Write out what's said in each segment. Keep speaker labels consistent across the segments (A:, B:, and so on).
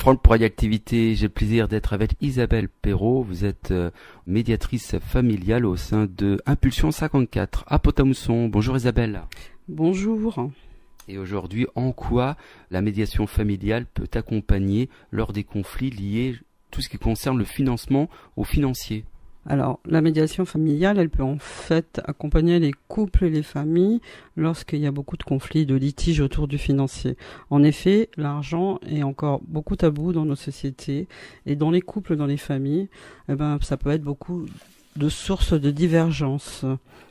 A: Franck pour Activité, j'ai le plaisir d'être avec Isabelle Perrault. Vous êtes médiatrice familiale au sein de Impulsion 54 à Pont-à-Mousson. Bonjour Isabelle.
B: Bonjour.
A: Et aujourd'hui, en quoi la médiation familiale peut accompagner lors des conflits liés tout ce qui concerne le financement aux financiers?
B: Alors, la médiation familiale, elle peut en fait accompagner les couples et les familles lorsqu'il y a beaucoup de conflits, de litiges autour du financier. En effet, l'argent est encore beaucoup tabou dans nos sociétés et dans les couples, dans les familles, ça peut être beaucoup de sources de divergence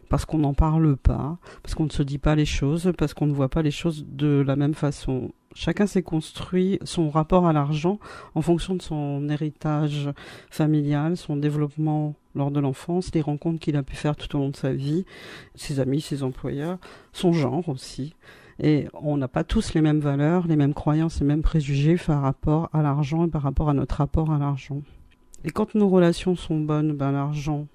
B: parce qu'on n'en parle pas, parce qu'on ne se dit pas les choses, parce qu'on ne voit pas les choses de la même façon. Chacun s'est construit son rapport à l'argent en fonction de son héritage familial, son développement lors de l'enfance, les rencontres qu'il a pu faire tout au long de sa vie, ses amis, ses employeurs, son genre aussi. Et on n'a pas tous les mêmes valeurs, les mêmes croyances, les mêmes préjugés par rapport à l'argent et par rapport à notre rapport à l'argent. Et quand nos relations sont bonnes, l'argent,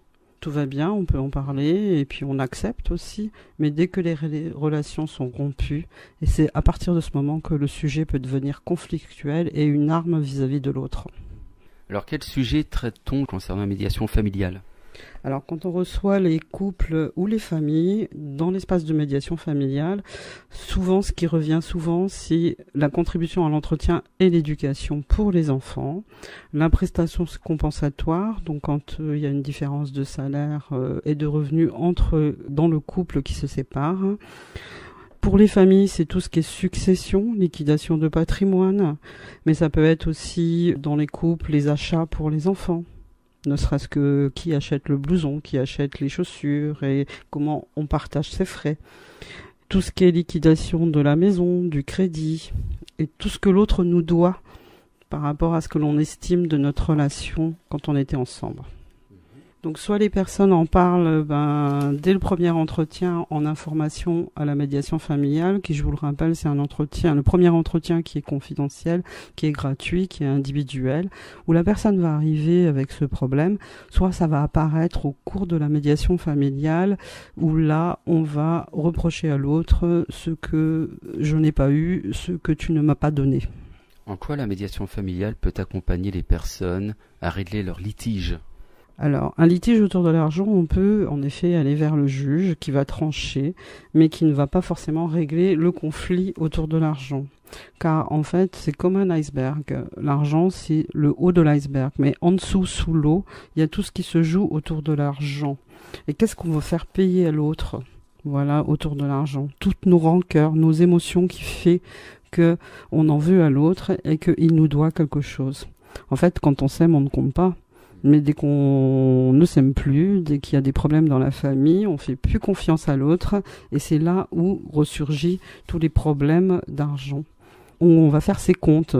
B: tout va bien, on peut en parler et puis on accepte aussi. Mais dès que les relations sont rompues, et c'est à partir de ce moment que le sujet peut devenir conflictuel et une arme vis-à-vis de l'autre.
A: Alors quel sujet traite-t-on concernant la médiation familiale ?
B: Alors quand on reçoit les couples ou les familles dans l'espace de médiation familiale, souvent ce qui revient souvent, c'est la contribution à l'entretien et l'éducation pour les enfants, la prestation compensatoire, donc quand il y a une différence de salaire et de revenus dans le couple qui se sépare. Pour les familles, c'est tout ce qui est succession, liquidation de patrimoine, mais ça peut être aussi dans les couples les achats pour les enfants. Ne serait-ce que qui achète le blouson, qui achète les chaussures et comment on partage ses frais. Tout ce qui est liquidation de la maison, du crédit et tout ce que l'autre nous doit par rapport à ce que l'on estime de notre relation quand on était ensemble. Donc soit les personnes en parlent dès le premier entretien en information à la médiation familiale, qui je vous le rappelle c'est le premier entretien qui est confidentiel, qui est gratuit, qui est individuel, où la personne va arriver avec ce problème, soit ça va apparaître au cours de la médiation familiale, où là on va reprocher à l'autre ce que je n'ai pas eu, ce que tu ne m'as pas donné.
A: En quoi la médiation familiale peut accompagner les personnes à régler leurs litiges ?
B: Alors, un litige autour de l'argent, on peut en effet aller vers le juge qui va trancher, mais qui ne va pas forcément régler le conflit autour de l'argent. Car en fait, c'est comme un iceberg. L'argent, c'est le haut de l'iceberg, mais en dessous, sous l'eau, il y a tout ce qui se joue autour de l'argent. Et qu'est-ce qu'on va faire payer à l'autre ? Voilà, autour de l'argent. Toutes nos rancœurs, nos émotions qui fait qu'on en veut à l'autre et qu'il nous doit quelque chose. En fait, quand on s'aime, on ne compte pas. Mais dès qu'on ne s'aime plus, dès qu'il y a des problèmes dans la famille, on fait plus confiance à l'autre et c'est là où ressurgit tous les problèmes d'argent. On va faire ses comptes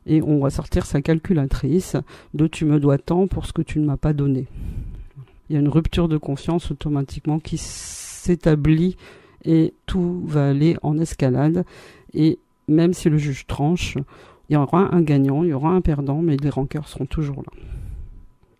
B: et on va sortir sa calculatrice de tu me dois tant pour ce que tu ne m'as pas donné. Il y a une rupture de confiance automatiquement qui s'établit et tout va aller en escalade et même si le juge tranche, il y aura un gagnant, il y aura un perdant, mais les rancœurs seront toujours là.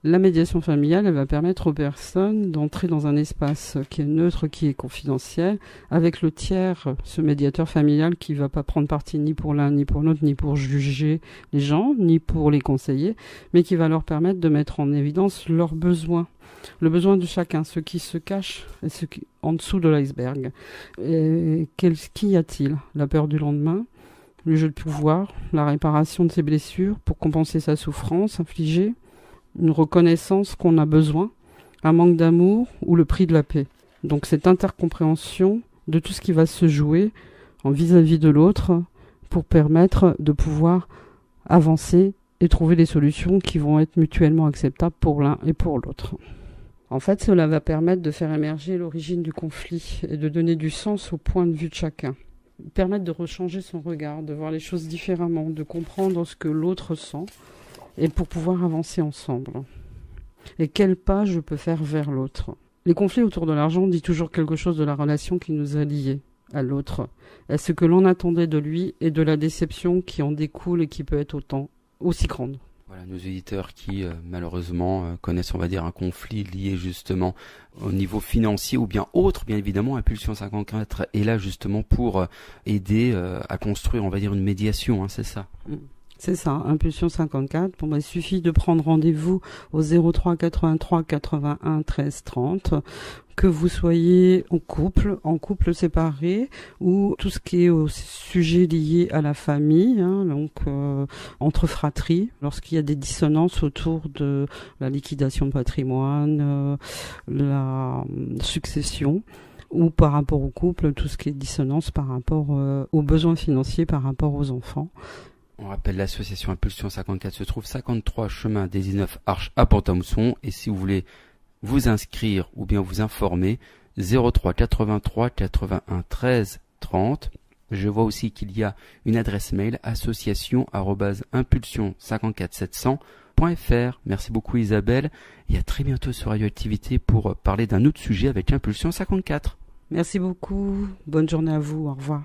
B: La médiation familiale, elle va permettre aux personnes d'entrer dans un espace qui est neutre, qui est confidentiel, avec le tiers, ce médiateur familial qui ne va pas prendre parti ni pour l'un, ni pour l'autre, ni pour juger les gens, ni pour les conseiller, mais qui va leur permettre de mettre en évidence leurs besoins. Le besoin de chacun, ce qui se cache et ce qui en dessous de l'iceberg. Qu'y a-t-il ? La peur du lendemain ? Le jeu de pouvoir ? La réparation de ses blessures pour compenser sa souffrance infligée ? Une reconnaissance qu'on a besoin, un manque d'amour ou le prix de la paix. Donc cette intercompréhension de tout ce qui va se jouer en vis-à-vis de l'autre pour permettre de pouvoir avancer et trouver des solutions qui vont être mutuellement acceptables pour l'un et pour l'autre. En fait, cela va permettre de faire émerger l'origine du conflit et de donner du sens au point de vue de chacun. Permettre de rechanger son regard, de voir les choses différemment, de comprendre ce que l'autre sent et pour pouvoir avancer ensemble. Et quel pas je peux faire vers l'autre ? Les conflits autour de l'argent disent toujours quelque chose de la relation qui nous a liés à l'autre, à ce que l'on attendait de lui et de la déception qui en découle et qui peut être aussi grande.
A: Voilà, nos éditeurs qui malheureusement connaissent, on va dire, un conflit lié justement au niveau financier ou bien autre, bien évidemment, Impulsion 54 est là justement pour aider à construire, on va dire, une médiation, hein, c'est ça.
B: C'est ça, Impulsion 54. Bon, il suffit de prendre rendez-vous au 03 83 81 13 30, que vous soyez en couple séparé, ou tout ce qui est au sujet lié à la famille, donc entre fratries, lorsqu'il y a des dissonances autour de la liquidation de patrimoine, la succession, ou par rapport au couple, tout ce qui est dissonance par rapport aux besoins financiers par rapport aux enfants.
A: On rappelle, l'association Impulsion 54 se trouve 53 chemin des 19 Arches à Pont-à-Mousson. Et si vous voulez vous inscrire ou bien vous informer, 03 83 81 13 30. Je vois aussi qu'il y a une adresse mail, association@impulsion54700.fr. Merci beaucoup Isabelle, et à très bientôt sur Radioactivité pour parler d'un autre sujet avec Impulsion 54.
B: Merci beaucoup, bonne journée à vous, au revoir.